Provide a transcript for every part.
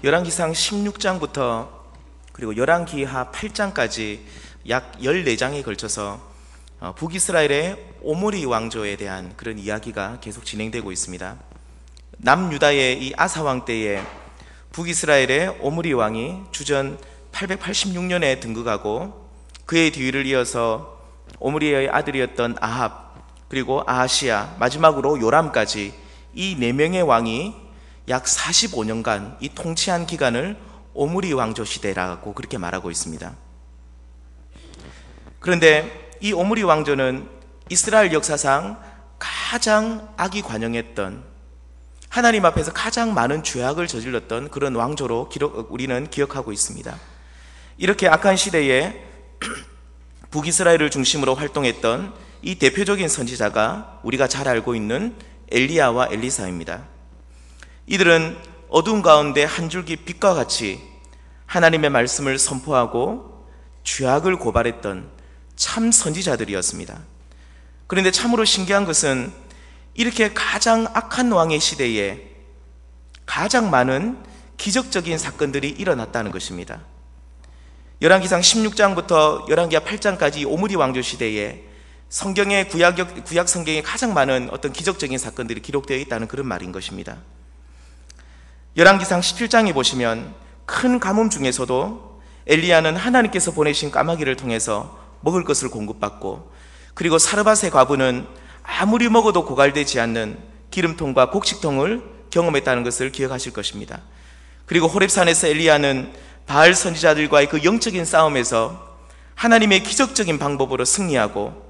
열왕기상 16장부터 그리고 열왕기하 8장까지 약 14장에 걸쳐서 북이스라엘의 오므리 왕조에 대한 그런 이야기가 계속 진행되고 있습니다. 남유다의 이 아사왕 때에 북이스라엘의 오므리 왕이 주전 886년에 등극하고 그의 뒤를 이어서 오므리의 아들이었던 아합, 그리고 아하시야, 마지막으로 요람까지 이 4명의 왕이 약 45년간 이 통치한 기간을 오므리 왕조 시대라고 그렇게 말하고 있습니다. 그런데 이 오므리 왕조는 이스라엘 역사상 가장 악이 관영했던, 하나님 앞에서 가장 많은 죄악을 저질렀던 그런 왕조로 우리는 기억하고 있습니다. 이렇게 악한 시대에 북이스라엘을 중심으로 활동했던 이 대표적인 선지자가 우리가 잘 알고 있는 엘리야와 엘리사입니다. 이들은 어두운 가운데 한 줄기 빛과 같이 하나님의 말씀을 선포하고 죄악을 고발했던 참 선지자들이었습니다. 그런데 참으로 신기한 것은 이렇게 가장 악한 왕의 시대에 가장 많은 기적적인 사건들이 일어났다는 것입니다. 열왕기상 16장부터 열왕기하 8장까지 오므리 왕조 시대에 성경의 구약 성경에 가장 많은 어떤 기적적인 사건들이 기록되어 있다는 그런 말인 것입니다. 열왕기상 17장에 보시면 큰 가뭄 중에서도 엘리야는 하나님께서 보내신 까마귀를 통해서 먹을 것을 공급받고, 그리고 사르밧의 과부는 아무리 먹어도 고갈되지 않는 기름통과 곡식통을 경험했다는 것을 기억하실 것입니다. 그리고 호렙산에서 엘리야는 바알 선지자들과의 그 영적인 싸움에서 하나님의 기적적인 방법으로 승리하고,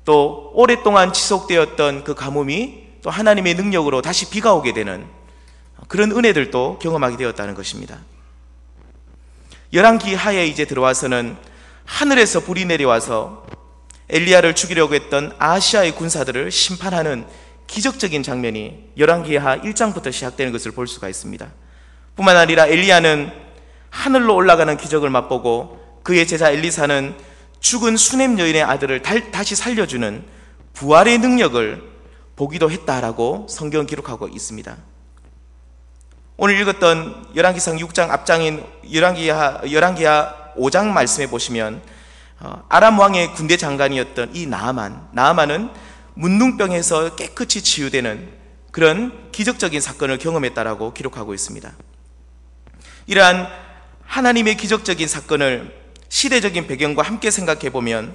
또 오랫동안 지속되었던 그 가뭄이 또 하나님의 능력으로 다시 비가 오게 되는 그런 은혜들도 경험하게 되었다는 것입니다. 열왕기하에 이제 들어와서는 하늘에서 불이 내려와서 엘리야를 죽이려고 했던 아하시아의 군사들을 심판하는 기적적인 장면이 열왕기하 1장부터 시작되는 것을 볼 수가 있습니다. 뿐만 아니라 엘리야는 하늘로 올라가는 기적을 맛보고 그의 제자 엘리사는 죽은 수넴 여인의 아들을 다시 살려주는 부활의 능력을 보기도 했다라고 성경 기록하고 있습니다. 오늘 읽었던 열왕기상 6장 앞장인 열왕기하 5장 말씀에 보시면 아람 왕의 군대 장관이었던 이 나아만은 문둥병에서 깨끗이 치유되는 그런 기적적인 사건을 경험했다라고 기록하고 있습니다. 이러한 하나님의 기적적인 사건을 시대적인 배경과 함께 생각해 보면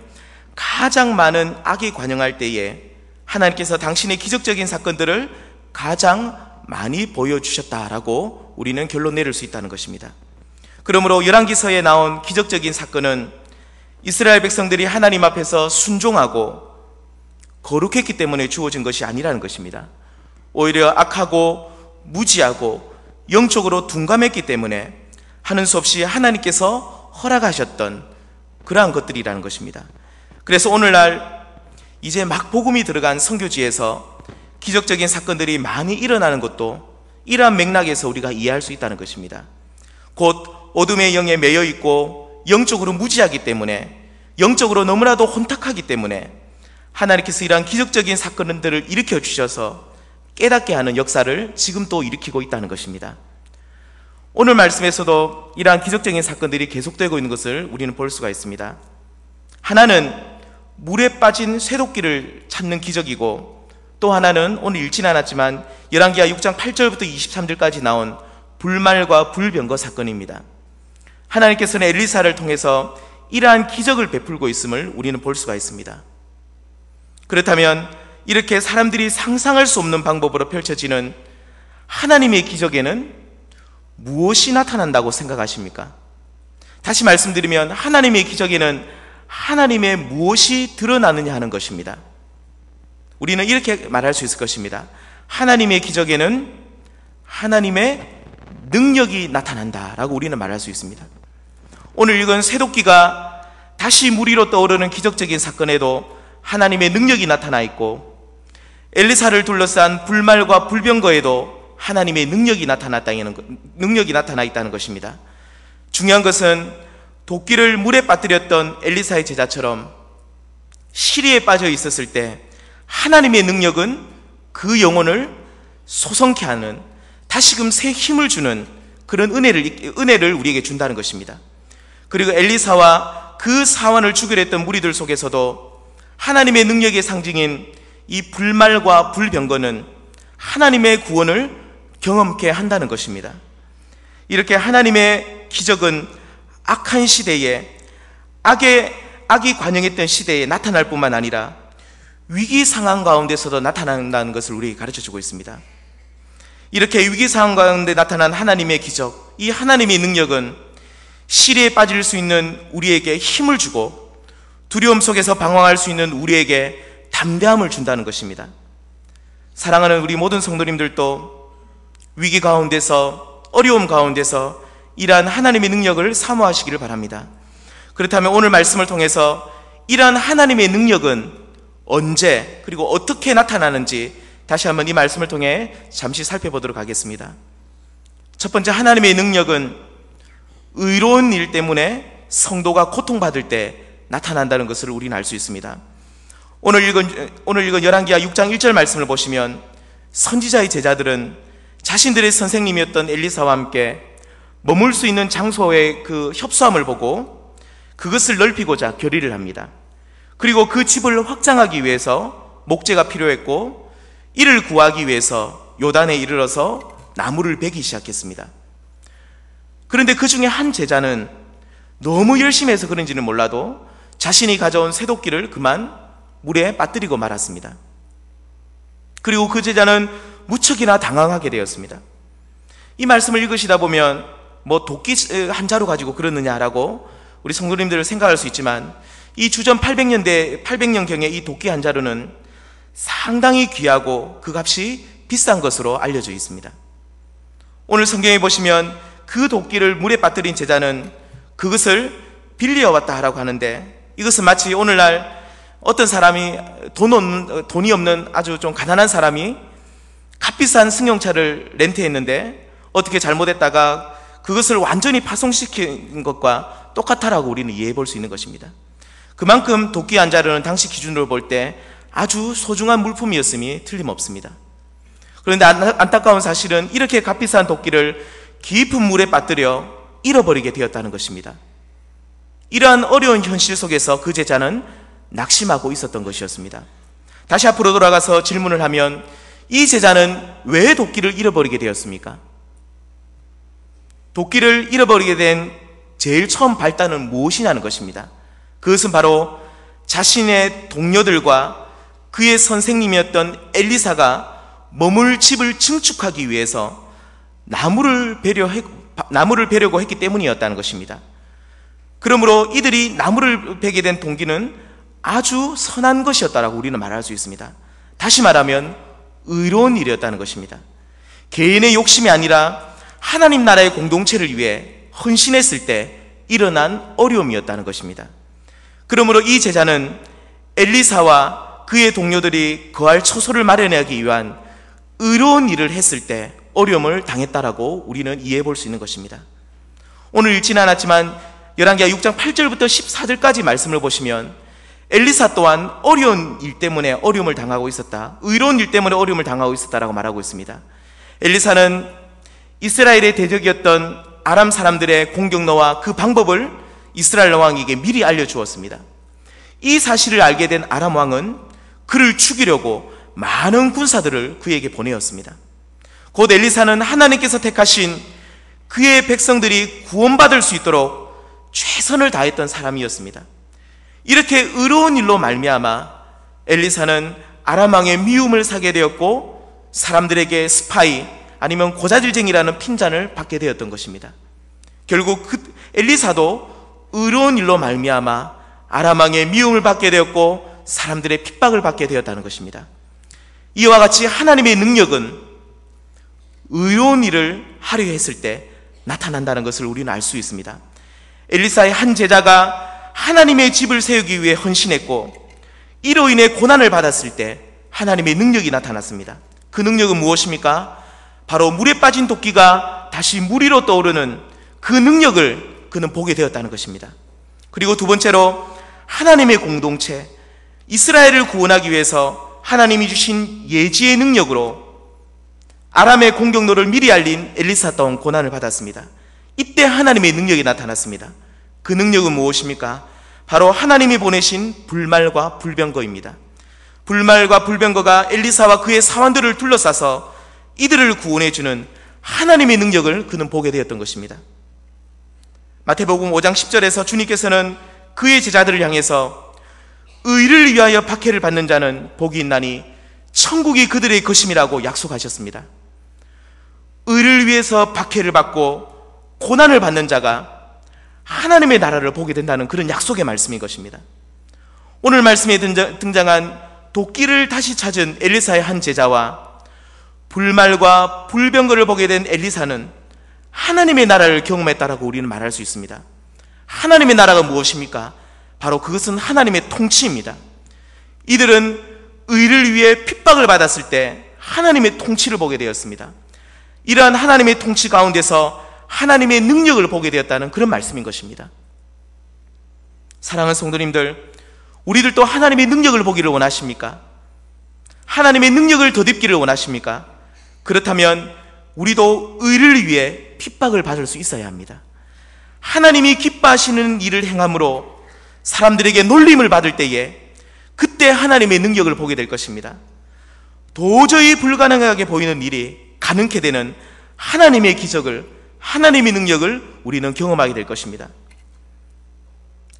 가장 많은 악이 관영할 때에 하나님께서 당신의 기적적인 사건들을 가장 많이 보여주셨다라고 우리는 결론 내릴 수 있다는 것입니다. 그러므로 열왕기서에 나온 기적적인 사건은 이스라엘 백성들이 하나님 앞에서 순종하고 거룩했기 때문에 주어진 것이 아니라는 것입니다. 오히려 악하고 무지하고 영적으로 둔감했기 때문에 하는 수 없이 하나님께서 허락하셨던 그러한 것들이라는 것입니다. 그래서 오늘날 이제 막 복음이 들어간 선교지에서 기적적인 사건들이 많이 일어나는 것도 이러한 맥락에서 우리가 이해할 수 있다는 것입니다. 곧 어둠의 영에 매여 있고 영적으로 무지하기 때문에, 영적으로 너무나도 혼탁하기 때문에 하나님께서 이러한 기적적인 사건들을 일으켜 주셔서 깨닫게 하는 역사를 지금 또 일으키고 있다는 것입니다. 오늘 말씀에서도 이러한 기적적인 사건들이 계속되고 있는 것을 우리는 볼 수가 있습니다. 하나는 물에 빠진 쇠도끼를 찾는 기적이고, 또 하나는 오늘 읽지는 않았지만 열왕기하 6장 8절부터 23절까지 나온 불말과 불병거 사건입니다. 하나님께서는 엘리사를 통해서 이러한 기적을 베풀고 있음을 우리는 볼 수가 있습니다. 그렇다면 이렇게 사람들이 상상할 수 없는 방법으로 펼쳐지는 하나님의 기적에는 무엇이 나타난다고 생각하십니까? 다시 말씀드리면 하나님의 기적에는 하나님의 무엇이 드러나느냐 하는 것입니다. 우리는 이렇게 말할 수 있을 것입니다. 하나님의 기적에는 하나님의 능력이 나타난다라고 우리는 말할 수 있습니다. 오늘 읽은 쇠도끼가 다시 물 위로 떠오르는 기적적인 사건에도 하나님의 능력이 나타나 있고, 엘리사를 둘러싼 불말과 불병거에도 하나님의 능력이 나타나 있다는 것입니다. 중요한 것은 도끼를 물에 빠뜨렸던 엘리사의 제자처럼 시리에 빠져 있었을 때 하나님의 능력은 그 영혼을 소성케 하는, 다시금 새 힘을 주는 그런 은혜를 우리에게 준다는 것입니다. 그리고 엘리사와 그 사환을 죽이려 했던 무리들 속에서도 하나님의 능력의 상징인 이 불말과 불병거는 하나님의 구원을 경험케 한다는 것입니다. 이렇게 하나님의 기적은 악한 시대에 악이 관영했던 시대에 나타날 뿐만 아니라 위기 상황 가운데서도 나타난다는 것을 우리에게 가르쳐주고 있습니다. 이렇게 위기 상황 가운데 나타난 하나님의 기적, 이 하나님의 능력은 시리에 빠질 수 있는 우리에게 힘을 주고 두려움 속에서 방황할 수 있는 우리에게 담대함을 준다는 것입니다. 사랑하는 우리 모든 성도님들도 위기 가운데서, 어려움 가운데서 이러한 하나님의 능력을 사모하시기를 바랍니다. 그렇다면 오늘 말씀을 통해서 이러한 하나님의 능력은 언제 그리고 어떻게 나타나는지 다시 한번 이 말씀을 통해 잠시 살펴보도록 하겠습니다. 첫 번째, 하나님의 능력은 의로운 일 때문에 성도가 고통받을 때 나타난다는 것을 우리는 알 수 있습니다. 오늘 읽은 열왕기하 6장 1절 말씀을 보시면 선지자의 제자들은 자신들의 선생님이었던 엘리사와 함께 머물 수 있는 장소의 그 협소함을 보고 그것을 넓히고자 결의를 합니다. 그리고 그 집을 확장하기 위해서 목재가 필요했고 이를 구하기 위해서 요단에 이르러서 나무를 베기 시작했습니다. 그런데 그 중에 한 제자는 너무 열심히 해서 그런지는 몰라도 자신이 가져온 쇠도끼를 그만 물에 빠뜨리고 말았습니다. 그리고 그 제자는 무척이나 당황하게 되었습니다. 이 말씀을 읽으시다 보면 뭐 도끼 한 자루 가지고 그러느냐라고 우리 성도님들을 생각할 수 있지만 이 주전 800년경에 이 도끼 한 자루는 상당히 귀하고 그 값이 비싼 것으로 알려져 있습니다. 오늘 성경에 보시면 그 도끼를 물에 빠뜨린 제자는 그것을 빌려왔다 하라고 하는데, 이것은 마치 오늘날 어떤 사람이 돈이 없는 아주 좀 가난한 사람이 값비싼 승용차를 렌트했는데 어떻게 잘못했다가 그것을 완전히 파손시킨 것과 똑같다라고 우리는 이해해 볼 수 있는 것입니다. 그만큼 도끼 한 자루는 당시 기준으로 볼 때 아주 소중한 물품이었음이 틀림없습니다. 그런데 안타까운 사실은 이렇게 값비싼 도끼를 깊은 물에 빠뜨려 잃어버리게 되었다는 것입니다. 이러한 어려운 현실 속에서 그 제자는 낙심하고 있었던 것이었습니다. 다시 앞으로 돌아가서 질문을 하면 이 제자는 왜 도끼를 잃어버리게 되었습니까? 도끼를 잃어버리게 된 제일 처음 발단은 무엇이냐는 것입니다. 그것은 바로 자신의 동료들과 그의 선생님이었던 엘리사가 머물 집을 증축하기 위해서 나무를 베려고 했기 때문이었다는 것입니다. 그러므로 이들이 나무를 베게 된 동기는 아주 선한 것이었다라고 우리는 말할 수 있습니다. 다시 말하면 의로운 일이었다는 것입니다. 개인의 욕심이 아니라 하나님 나라의 공동체를 위해 헌신했을 때 일어난 어려움이었다는 것입니다. 그러므로 이 제자는 엘리사와 그의 동료들이 거할 처소를 마련하기 위한 의로운 일을 했을 때 어려움을 당했다라고 우리는 이해해 볼 수 있는 것입니다. 오늘 읽지는 않았지만 열왕기하 6장 8절부터 14절까지 말씀을 보시면 엘리사 또한 어려운 일 때문에 어려움을 당하고 있었다, 의로운 일 때문에 어려움을 당하고 있었다라고 말하고 있습니다. 엘리사는 이스라엘의 대적이었던 아람 사람들의 공격로와 그 방법을 이스라엘 왕에게 미리 알려주었습니다. 이 사실을 알게 된 아람 왕은 그를 죽이려고 많은 군사들을 그에게 보내었습니다. 곧 엘리사는 하나님께서 택하신 그의 백성들이 구원받을 수 있도록 최선을 다했던 사람이었습니다. 이렇게 의로운 일로 말미암아 엘리사는 아람 왕의 미움을 사게 되었고 사람들에게 스파이 아니면 고자질쟁이라는 핀잔을 받게 되었던 것입니다. 결국 엘리사도 의로운 일로 말미암아 아람 왕의 미움을 받게 되었고 사람들의 핍박을 받게 되었다는 것입니다. 이와 같이 하나님의 능력은 의로운 일을 하려 했을 때 나타난다는 것을 우리는 알 수 있습니다. 엘리사의 한 제자가 하나님의 집을 세우기 위해 헌신했고 이로 인해 고난을 받았을 때 하나님의 능력이 나타났습니다. 그 능력은 무엇입니까? 바로 물에 빠진 도끼가 다시 물 위로 떠오르는 그 능력을 그는 보게 되었다는 것입니다. 그리고 두 번째로 하나님의 공동체, 이스라엘을 구원하기 위해서 하나님이 주신 예지의 능력으로 아람의 공격로를 미리 알린 엘리사 또한 고난을 받았습니다. 이때 하나님의 능력이 나타났습니다. 그 능력은 무엇입니까? 바로 하나님이 보내신 불말과 불병거입니다. 불말과 불병거가 엘리사와 그의 사환들을 둘러싸서 이들을 구원해주는 하나님의 능력을 그는 보게 되었던 것입니다. 마태복음 5장 10절에서 주님께서는 그의 제자들을 향해서 의를 위하여 박해를 받는 자는 복이 있나니 천국이 그들의 것임이라고 약속하셨습니다. 의를 위해서 박해를 받고 고난을 받는 자가 하나님의 나라를 보게 된다는 그런 약속의 말씀인 것입니다. 오늘 말씀에 등장한 도끼를 다시 찾은 엘리사의 한 제자와 불말과 불병거를 보게 된 엘리사는 하나님의 나라를 경험했다라고 우리는 말할 수 있습니다. 하나님의 나라가 무엇입니까? 바로 그것은 하나님의 통치입니다. 이들은 의를 위해 핍박을 받았을 때 하나님의 통치를 보게 되었습니다. 이러한 하나님의 통치 가운데서 하나님의 능력을 보게 되었다는 그런 말씀인 것입니다. 사랑하는 성도님들, 우리들도 하나님의 능력을 보기를 원하십니까? 하나님의 능력을 덧입기를 원하십니까? 그렇다면 우리도 의를 위해 핍박을 받을 수 있어야 합니다. 하나님이 기뻐하시는 일을 행함으로 사람들에게 놀림을 받을 때에 그때 하나님의 능력을 보게 될 것입니다. 도저히 불가능하게 보이는 일이 가능케 되는 하나님의 기적을, 하나님의 능력을 우리는 경험하게 될 것입니다.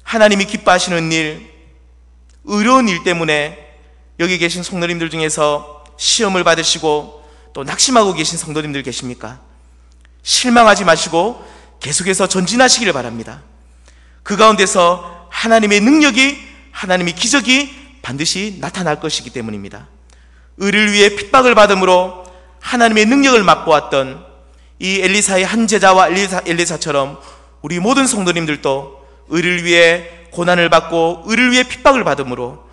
하나님이 기뻐하시는 일, 어려운 일 때문에 여기 계신 성도님들 중에서 시험을 받으시고 또 낙심하고 계신 성도님들 계십니까? 실망하지 마시고 계속해서 전진하시기를 바랍니다. 그 가운데서 하나님의 능력이, 하나님의 기적이 반드시 나타날 것이기 때문입니다. 의를 위해 핍박을 받음으로 하나님의 능력을 맛보았던 이 엘리사의 한 제자와 엘리사처럼 우리 모든 성도님들도 의를 위해 고난을 받고 의를 위해 핍박을 받음으로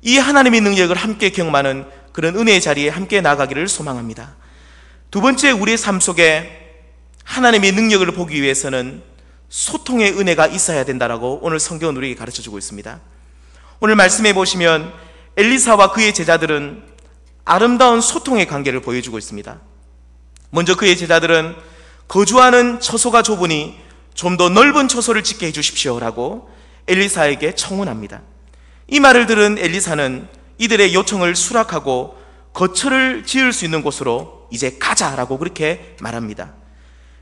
이 하나님의 능력을 함께 경험하는 그런 은혜의 자리에 함께 나가기를 소망합니다. 두 번째, 우리의 삶 속에 하나님의 능력을 보기 위해서는 소통의 은혜가 있어야 된다라고 오늘 성경은 우리에게 가르쳐주고 있습니다. 오늘 말씀해 보시면 엘리사와 그의 제자들은 아름다운 소통의 관계를 보여주고 있습니다. 먼저 그의 제자들은 거주하는 처소가 좁으니 좀 더 넓은 처소를 짓게 해주십시오라고 엘리사에게 청혼합니다. 이 말을 들은 엘리사는 이들의 요청을 수락하고 거처를 지을 수 있는 곳으로 이제 가자라고 그렇게 말합니다.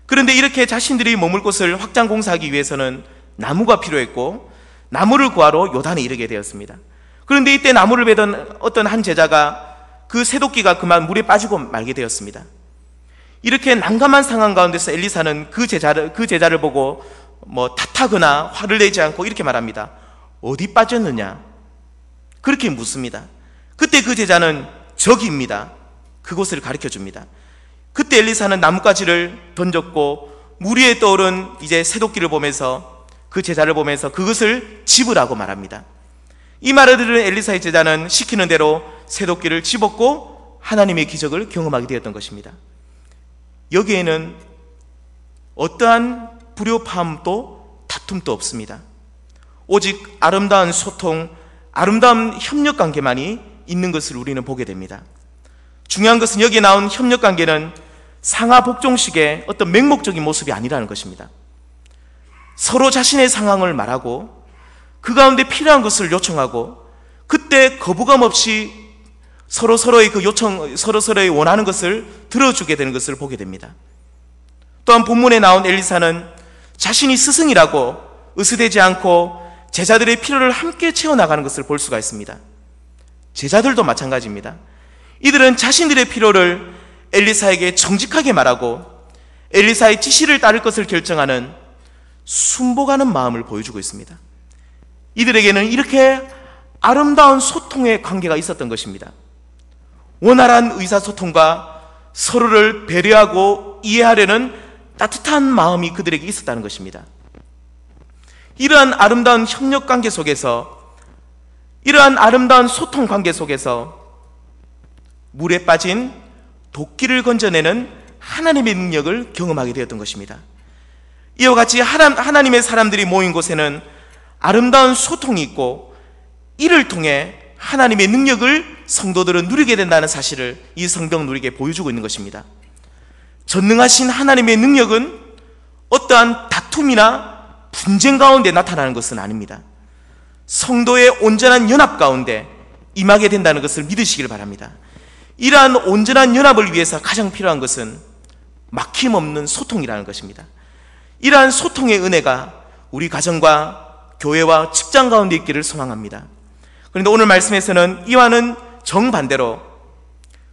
그런데 이렇게 자신들이 머물 곳을 확장 공사하기 위해서는 나무가 필요했고 나무를 구하러 요단에 이르게 되었습니다. 그런데 이때 나무를 베던 어떤 한 제자가 그 새도끼가 그만 물에 빠지고 말게 되었습니다. 이렇게 난감한 상황 가운데서 엘리사는 그 제자를 보고 탓하거나 화를 내지 않고 이렇게 말합니다. 어디 빠졌느냐? 그렇게 묻습니다. 그때 그 제자는 저기입니다. 그곳을 가르쳐 줍니다. 그때 엘리사는 나뭇가지를 던졌고 물 위에 떠오른 이제 새도끼를 보면서 그 제자를 보면서 그것을 집으라고 말합니다. 이 말을 들은 엘리사의 제자는 시키는 대로 새도끼를 집었고 하나님의 기적을 경험하게 되었던 것입니다. 여기에는 어떠한 불협화음도 다툼도 없습니다. 오직 아름다운 소통, 아름다운 협력관계만이 있는 것을 우리는 보게 됩니다. 중요한 것은 여기에 나온 협력관계는 상하복종식의 어떤 맹목적인 모습이 아니라는 것입니다. 서로 자신의 상황을 말하고 그 가운데 필요한 것을 요청하고 그때 거부감 없이 서로서로의 그 요청, 서로서로의 원하는 것을 들어주게 되는 것을 보게 됩니다. 또한 본문에 나온 엘리사는 자신이 스승이라고 으스대지 않고 제자들의 필요를 함께 채워나가는 것을 볼 수가 있습니다. 제자들도 마찬가지입니다. 이들은 자신들의 필요를 엘리사에게 정직하게 말하고 엘리사의 지시를 따를 것을 결정하는 순복하는 마음을 보여주고 있습니다. 이들에게는 이렇게 아름다운 소통의 관계가 있었던 것입니다. 원활한 의사소통과 서로를 배려하고 이해하려는 따뜻한 마음이 그들에게 있었다는 것입니다. 이러한 아름다운 협력관계 속에서, 이러한 아름다운 소통관계 속에서 물에 빠진 도끼를 건져내는 하나님의 능력을 경험하게 되었던 것입니다. 이와 같이 하나님의 사람들이 모인 곳에는 아름다운 소통이 있고 이를 통해 하나님의 능력을 성도들은 누리게 된다는 사실을 이 성경은 우리에게 보여주고 있는 것입니다. 전능하신 하나님의 능력은 어떠한 다툼이나 분쟁 가운데 나타나는 것은 아닙니다. 성도의 온전한 연합 가운데 임하게 된다는 것을 믿으시길 바랍니다. 이러한 온전한 연합을 위해서 가장 필요한 것은 막힘없는 소통이라는 것입니다. 이러한 소통의 은혜가 우리 가정과 교회와 직장 가운데 있기를 소망합니다. 그런데 오늘 말씀에서는 이와는 정반대로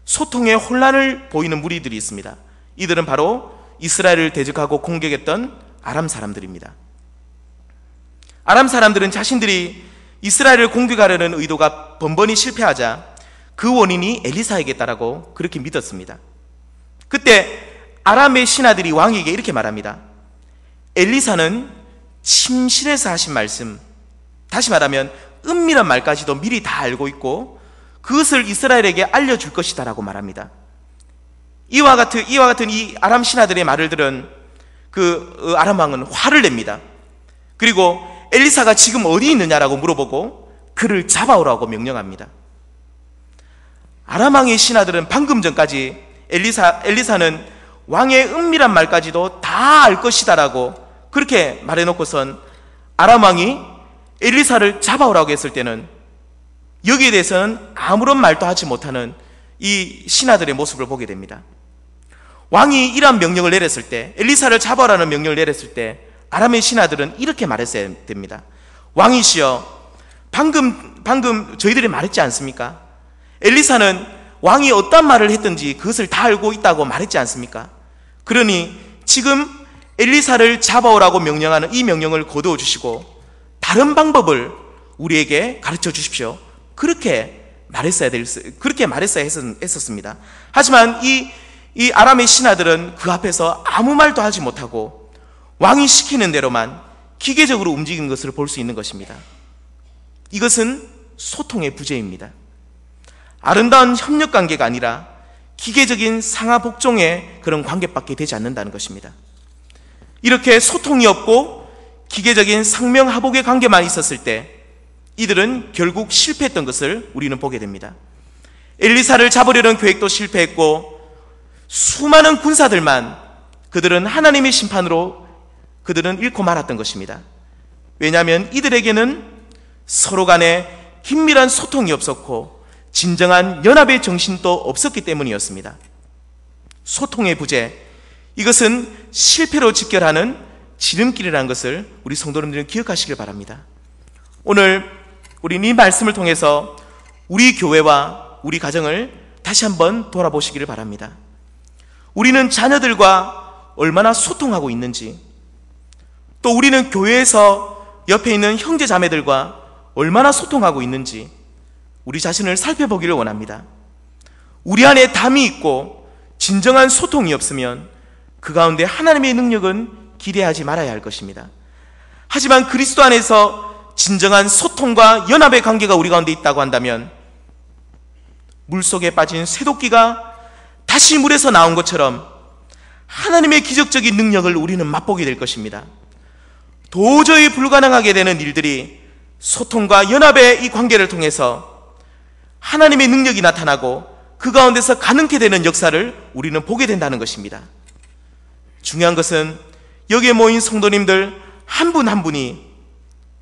소통의 혼란을 보이는 무리들이 있습니다. 이들은 바로 이스라엘을 대적하고 공격했던 아람 사람들입니다. 아람 사람들은 자신들이 이스라엘을 공격하려는 의도가 번번이 실패하자 그 원인이 엘리사에게다라고 그렇게 믿었습니다. 그때 아람의 신하들이 왕에게 이렇게 말합니다. 엘리사는 침실에서 하신 말씀, 다시 말하면 은밀한 말까지도 미리 다 알고 있고 그것을 이스라엘에게 알려줄 것이다 라고 말합니다. 이와 같은 이 아람 신하들의 말을 들은 그 아람 왕은 화를 냅니다. 그리고 엘리사가 지금 어디 있느냐라고 물어보고 그를 잡아오라고 명령합니다. 아람 왕의 신하들은 방금 전까지 엘리사는 왕의 은밀한 말까지도 다 알 것이다라고 그렇게 말해놓고선 아람 왕이 엘리사를 잡아오라고 했을 때는 여기에 대해서는 아무런 말도 하지 못하는 이 신하들의 모습을 보게 됩니다. 왕이 이러한 명령을 내렸을 때, 엘리사를 잡아오라는 명령을 내렸을 때 아람의 신하들은 이렇게 말했어야 됩니다. 왕이시여, 방금 저희들이 말했지 않습니까? 엘리사는 왕이 어떤 말을 했든지 그것을 다 알고 있다고 말했지 않습니까? 그러니 지금 엘리사를 잡아오라고 명령하는 이 명령을 거두어 주시고 다른 방법을 우리에게 가르쳐 주십시오. 그렇게 말했어야 했었습니다. 하지만 이 아람의 신하들은 그 앞에서 아무 말도 하지 못하고 왕이 시키는 대로만 기계적으로 움직이는 것을 볼 수 있는 것입니다. 이것은 소통의 부재입니다. 아름다운 협력 관계가 아니라 기계적인 상하복종의 그런 관계밖에 되지 않는다는 것입니다. 이렇게 소통이 없고 기계적인 상명하복의 관계만 있었을 때 이들은 결국 실패했던 것을 우리는 보게 됩니다. 엘리사를 잡으려는 계획도 실패했고 수많은 군사들만 그들은 하나님의 심판으로 그들은 잃고 말았던 것입니다. 왜냐하면 이들에게는 서로 간에 긴밀한 소통이 없었고 진정한 연합의 정신도 없었기 때문이었습니다. 소통의 부재, 이것은 실패로 직결하는 지름길이라는 것을 우리 성도님들은 기억하시길 바랍니다. 오늘 우리 이 말씀을 통해서 우리 교회와 우리 가정을 다시 한번 돌아보시기를 바랍니다. 우리는 자녀들과 얼마나 소통하고 있는지, 또 우리는 교회에서 옆에 있는 형제 자매들과 얼마나 소통하고 있는지 우리 자신을 살펴보기를 원합니다. 우리 안에 담이 있고 진정한 소통이 없으면 그 가운데 하나님의 능력은 기대하지 말아야 할 것입니다. 하지만 그리스도 안에서 진정한 소통과 연합의 관계가 우리 가운데 있다고 한다면 물속에 빠진 쇠도끼가 다시 물에서 나온 것처럼 하나님의 기적적인 능력을 우리는 맛보게 될 것입니다. 도저히 불가능하게 되는 일들이 소통과 연합의 이 관계를 통해서 하나님의 능력이 나타나고 그 가운데서 가능케 되는 역사를 우리는 보게 된다는 것입니다. 중요한 것은 여기에 모인 성도님들 한 분 한 분이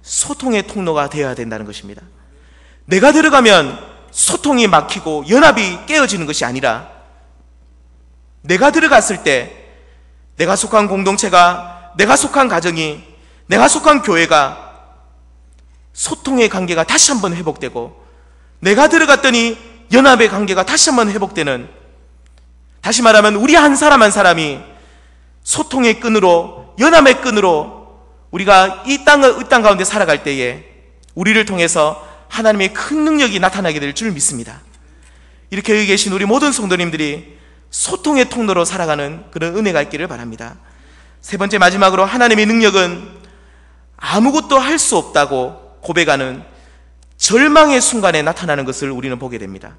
소통의 통로가 되어야 된다는 것입니다. 내가 들어가면 소통이 막히고 연합이 깨어지는 것이 아니라 내가 들어갔을 때 내가 속한 공동체가, 내가 속한 가정이, 내가 속한 교회가 소통의 관계가 다시 한번 회복되고 내가 들어갔더니 연합의 관계가 다시 한번 회복되는, 다시 말하면 우리 한 사람 한 사람이 소통의 끈으로, 연합의 끈으로 우리가 이 땅 가운데 살아갈 때에 우리를 통해서 하나님의 큰 능력이 나타나게 될 줄 믿습니다. 이렇게 여기 계신 우리 모든 성도님들이 소통의 통로로 살아가는 그런 은혜가 있기를 바랍니다. 세 번째, 마지막으로 하나님의 능력은 아무것도 할 수 없다고 고백하는 절망의 순간에 나타나는 것을 우리는 보게 됩니다.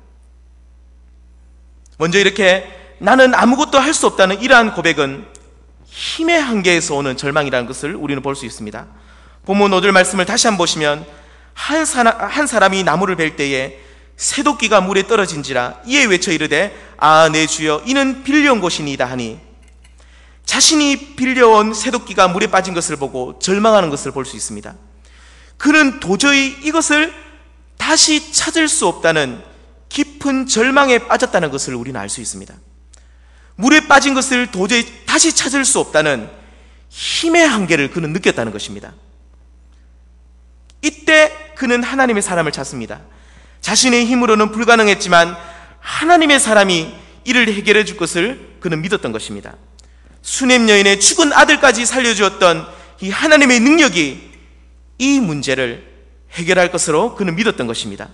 먼저 이렇게 나는 아무것도 할 수 없다는 이러한 고백은 힘의 한계에서 오는 절망이라는 것을 우리는 볼 수 있습니다. 본문 5절 말씀을 다시 한번 보시면 한 사람이 나무를 벨 때에 새도끼가 물에 떨어진지라 이에 외쳐 이르되 아 내 주여 이는 빌려온 것이니이다 하니, 자신이 빌려온 새도끼가 물에 빠진 것을 보고 절망하는 것을 볼 수 있습니다. 그는 도저히 이것을 다시 찾을 수 없다는 깊은 절망에 빠졌다는 것을 우리는 알 수 있습니다. 물에 빠진 것을 도저히 다시 찾을 수 없다는 힘의 한계를 그는 느꼈다는 것입니다. 이때 그는 하나님의 사람을 찾습니다. 자신의 힘으로는 불가능했지만 하나님의 사람이 이를 해결해 줄 것을 그는 믿었던 것입니다. 수넴 여인의 죽은 아들까지 살려주었던 이 하나님의 능력이 이 문제를 해결할 것으로 그는 믿었던 것입니다.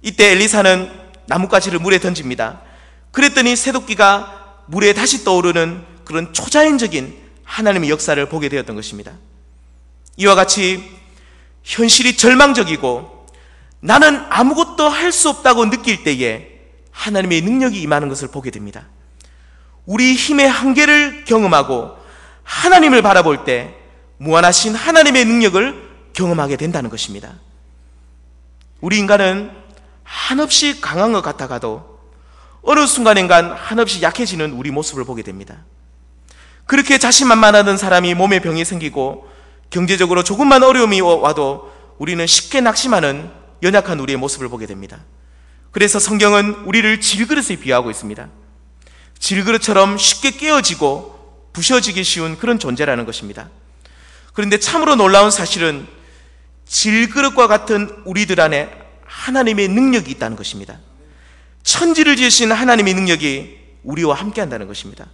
이때 엘리사는 나뭇가지를 물에 던집니다. 그랬더니 새도끼가 물에 다시 떠오르는 그런 초자연적인 하나님의 역사를 보게 되었던 것입니다. 이와 같이 현실이 절망적이고 나는 아무것도 할 수 없다고 느낄 때에 하나님의 능력이 임하는 것을 보게 됩니다. 우리 힘의 한계를 경험하고 하나님을 바라볼 때 무한하신 하나님의 능력을 경험하게 된다는 것입니다. 우리 인간은 한없이 강한 것 같아가도 어느 순간인간 한없이 약해지는 우리 모습을 보게 됩니다. 그렇게 자신만만하던 사람이 몸에 병이 생기고 경제적으로 조금만 어려움이 와도 우리는 쉽게 낙심하는 연약한 우리의 모습을 보게 됩니다. 그래서 성경은 우리를 질그릇에 비유하고 있습니다. 질그릇처럼 쉽게 깨어지고 부셔지기 쉬운 그런 존재라는 것입니다. 그런데 참으로 놀라운 사실은 질그릇과 같은 우리들 안에 하나님의 능력이 있다는 것입니다. 천지를 지으신 하나님의 능력이 우리와 함께 한다는 것입니다.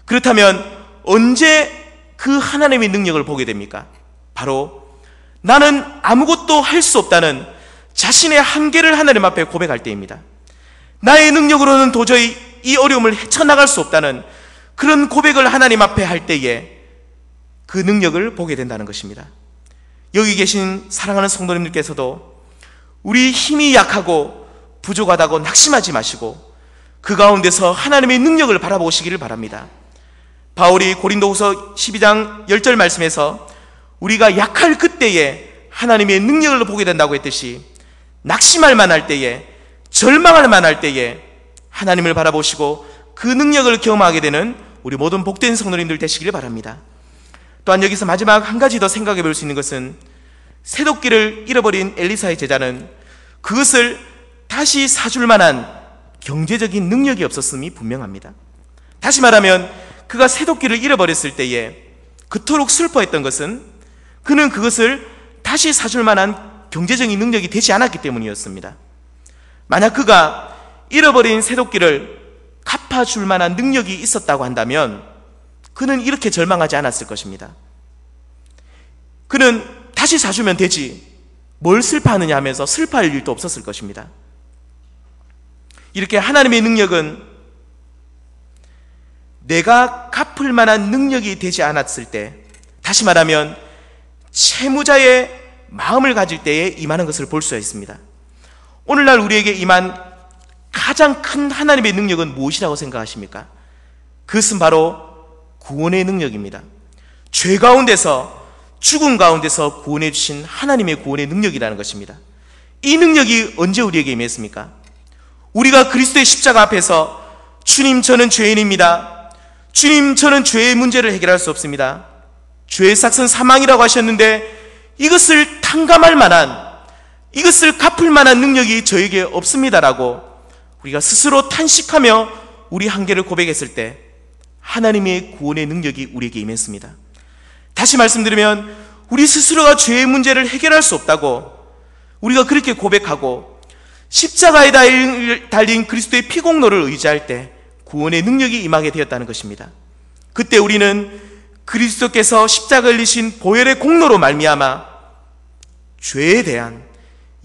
그렇다면 언제 그 하나님의 능력을 보게 됩니까? 바로 나는 아무것도 할 수 없다는 자신의 한계를 하나님 앞에 고백할 때입니다. 나의 능력으로는 도저히 이 어려움을 헤쳐나갈 수 없다는 그런 고백을 하나님 앞에 할 때에 그 능력을 보게 된다는 것입니다. 여기 계신 사랑하는 성도님들께서도 우리 힘이 약하고 부족하다고 낙심하지 마시고 그 가운데서 하나님의 능력을 바라보시기를 바랍니다. 바울이 고린도후서 12장 10절 말씀에서 우리가 약할 그때에 하나님의 능력을 보게 된다고 했듯이 낙심할 만할 때에, 절망할 만할 때에 하나님을 바라보시고 그 능력을 경험하게 되는 우리 모든 복된 성도님들 되시기를 바랍니다. 또한 여기서 마지막 한 가지 더 생각해 볼 수 있는 것은 새도끼를 잃어버린 엘리사의 제자는 그것을 다시 사줄 만한 경제적인 능력이 없었음이 분명합니다. 다시 말하면 그가 새도끼를 잃어버렸을 때에 그토록 슬퍼했던 것은 그는 그것을 다시 사줄 만한 경제적인 능력이 되지 않았기 때문이었습니다. 만약 그가 잃어버린 새도끼를 갚아줄 만한 능력이 있었다고 한다면 그는 이렇게 절망하지 않았을 것입니다. 그는 다시 사주면 되지 뭘 슬퍼하느냐 하면서 슬퍼할 일도 없었을 것입니다. 이렇게 하나님의 능력은 내가 갚을 만한 능력이 되지 않았을 때, 다시 말하면 채무자의 마음을 가질 때에 임하는 것을 볼 수가 있습니다. 오늘날 우리에게 임한 가장 큰 하나님의 능력은 무엇이라고 생각하십니까? 그것은 바로 구원의 능력입니다. 죄 가운데서, 죽음 가운데서 구원해 주신 하나님의 구원의 능력이라는 것입니다. 이 능력이 언제 우리에게 임했습니까? 우리가 그리스도의 십자가 앞에서 주님 저는 죄인입니다, 주님 저는 죄의 문제를 해결할 수 없습니다, 죄의 삭은 사망이라고 하셨는데 이것을 탕감할 만한, 이것을 갚을 만한 능력이 저에게 없습니다라고 우리가 스스로 탄식하며 우리 한계를 고백했을 때 하나님의 구원의 능력이 우리에게 임했습니다. 다시 말씀드리면 우리 스스로가 죄의 문제를 해결할 수 없다고 우리가 그렇게 고백하고 십자가에 달린 그리스도의 피공로를 의지할 때 구원의 능력이 임하게 되었다는 것입니다. 그때 우리는 그리스도께서 십자가를 흘리신 보혈의 공로로 말미암아 죄에 대한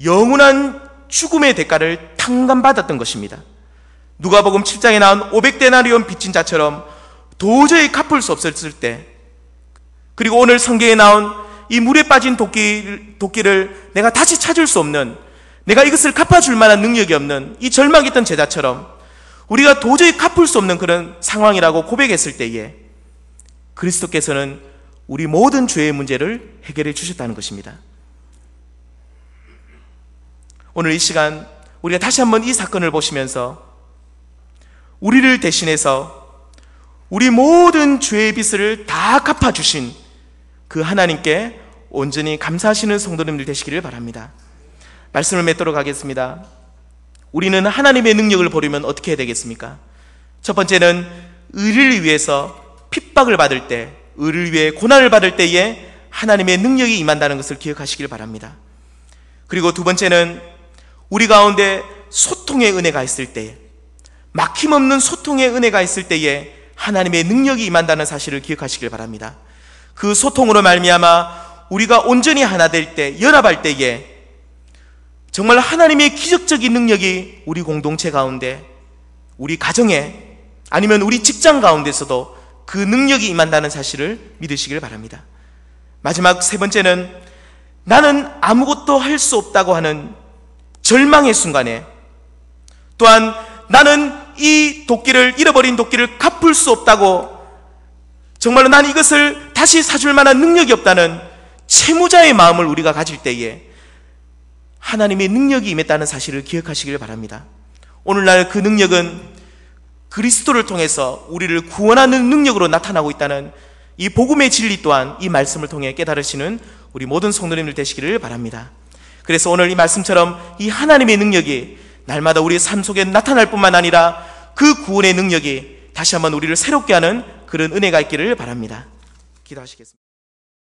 영원한 죽음의 대가를 탕감받았던 것입니다. 누가복음 7장에 나온 500데나리온 빚진 자처럼 도저히 갚을 수 없었을 때, 그리고 오늘 성경에 나온 이 물에 빠진 도끼를 내가 다시 찾을 수 없는, 내가 이것을 갚아줄 만한 능력이 없는 이 절망했던 제자처럼 우리가 도저히 갚을 수 없는 그런 상황이라고 고백했을 때에 그리스도께서는 우리 모든 죄의 문제를 해결해 주셨다는 것입니다. 오늘 이 시간 우리가 다시 한번 이 사건을 보시면서 우리를 대신해서 우리 모든 죄의 빚을 다 갚아주신 그 하나님께 온전히 감사하시는 성도님들 되시기를 바랍니다. 말씀을 맺도록 하겠습니다. 우리는 하나님의 능력을 보려면 어떻게 해야 되겠습니까? 첫 번째는 의를 위해서 핍박을 받을 때, 의를 위해 고난을 받을 때에 하나님의 능력이 임한다는 것을 기억하시길 바랍니다. 그리고 두 번째는 우리 가운데 소통의 은혜가 있을 때에, 막힘없는 소통의 은혜가 있을 때에 하나님의 능력이 임한다는 사실을 기억하시길 바랍니다. 그 소통으로 말미암아 우리가 온전히 하나 될 때, 연합할 때에 정말 하나님의 기적적인 능력이 우리 공동체 가운데, 우리 가정에, 아니면 우리 직장 가운데서도 그 능력이 임한다는 사실을 믿으시길 바랍니다. 마지막 세 번째는 나는 아무것도 할 수 없다고 하는 절망의 순간에, 또한 나는 이 도끼를, 잃어버린 도끼를 갚을 수 없다고, 정말로 난 이것을 다시 사줄 만한 능력이 없다는 채무자의 마음을 우리가 가질 때에 하나님의 능력이 임했다는 사실을 기억하시길 바랍니다. 오늘날 그 능력은 그리스도를 통해서 우리를 구원하는 능력으로 나타나고 있다는 이 복음의 진리 또한 이 말씀을 통해 깨달으시는 우리 모든 성도님들 되시기를 바랍니다. 그래서 오늘 이 말씀처럼 이 하나님의 능력이 날마다 우리의 삶 속에 나타날 뿐만 아니라 그 구원의 능력이 다시 한번 우리를 새롭게 하는 그런 은혜가 있기를 바랍니다. 기도하시겠습니다.